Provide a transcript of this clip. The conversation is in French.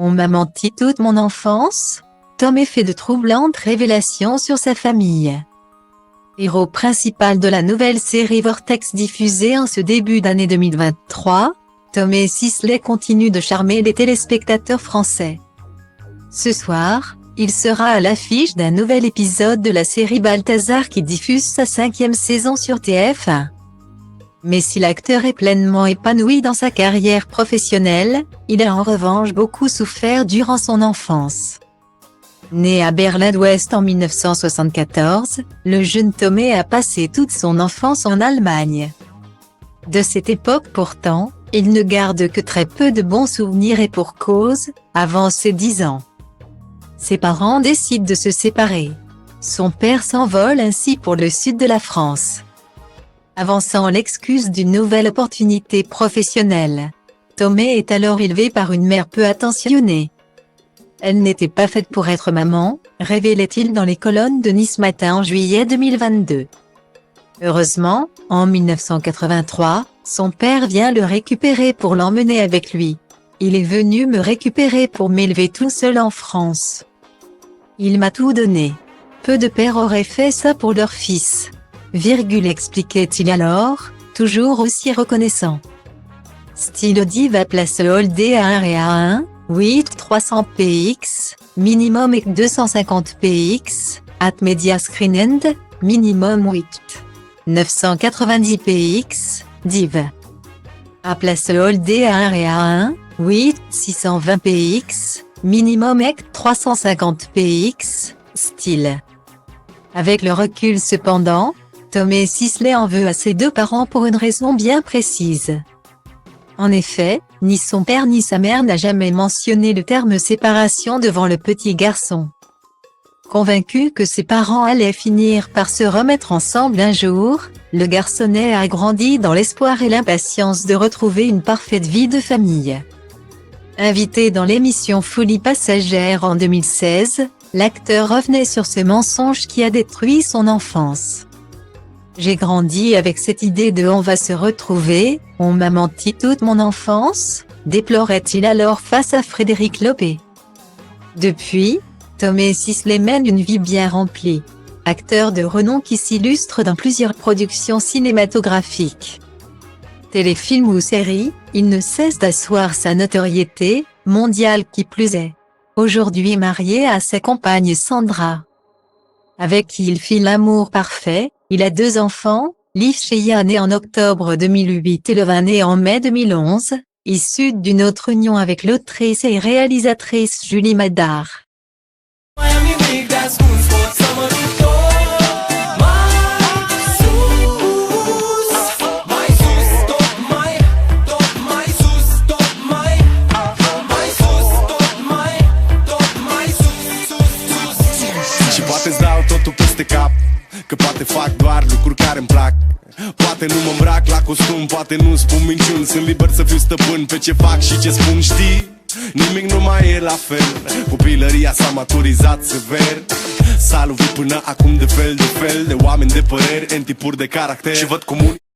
On m'a menti toute mon enfance. Tomé fait de troublantes révélations sur sa famille. Héros principal de la nouvelle série Vortex diffusée en ce début d'année 2023, Tomé Sisley continue de charmer les téléspectateurs français. Ce soir, il sera à l'affiche d'un nouvel épisode de la série Balthazar qui diffuse sa 5e saison sur TF1. Mais si l'acteur est pleinement épanoui dans sa carrière professionnelle, il a en revanche beaucoup souffert durant son enfance. Né à Berlin-d'Ouest en 1974, le jeune Tomé a passé toute son enfance en Allemagne. De cette époque pourtant, il ne garde que très peu de bons souvenirs et pour cause, avant ses 10 ans. Ses parents décident de se séparer. Son père s'envole ainsi pour le sud de la France. Avançant l'excuse d'une nouvelle opportunité professionnelle. Tomé est alors élevé par une mère peu attentionnée. Elle n'était pas faite pour être maman, révélait-il dans les colonnes de Nice Matin en juillet 2022. Heureusement, en 1983, son père vient le récupérer pour l'emmener avec lui. Il est venu me récupérer pour m'élever tout seul en France. Il m'a tout donné. Peu de pères auraient fait ça pour leur fils. Expliquait-il alors, toujours aussi reconnaissant. Style Diva Place Holdé à 1 et à 1, 8 300 px, minimum et 250 px, at Media Screen End, minimum 8 990 px, div. À Place Holdé à 1 et à 1, 8 620 px, minimum et 350 px, style. Avec le recul cependant, Tomé Sisley en veut à ses deux parents pour une raison bien précise. En effet, ni son père ni sa mère n'a jamais mentionné le terme séparation devant le petit garçon. Convaincu que ses parents allaient finir par se remettre ensemble un jour, le garçonnet a grandi dans l'espoir et l'impatience de retrouver une parfaite vie de famille. Invité dans l'émission Folie passagère en 2016, l'acteur revenait sur ce mensonge qui a détruit son enfance. J'ai grandi avec cette idée de « on va se retrouver, on m'a menti toute mon enfance », déplorait-il alors face à Frédéric Lopez. Depuis, Tomé Sisley mène une vie bien remplie. Acteur de renom qui s'illustre dans plusieurs productions cinématographiques. Téléfilms ou séries, il ne cesse d'asseoir sa notoriété, mondiale qui plus est. Aujourd'hui marié à sa compagne Sandra, avec qui il fit l'amour parfait. Il a 2 enfants, Liv Sheya née en octobre 2008 et Lova née en mai 2011, issue d'une autre union avec l'autrice et réalisatrice Julie Madar. Și poate-ți dau totul peste cap, că poate fac doar lucruri care îmi plac. Poate nu mă îmbrac la costum, poate nu spun minciuni. Sunt liber să fiu stăpân pe ce fac și ce spun, știi? Nimic nu mai e la fel. Copilăria s-a maturizat sever. S-a lovit până acum de fel de oameni de păreri, în tipuri de caracter. Și văd cum unii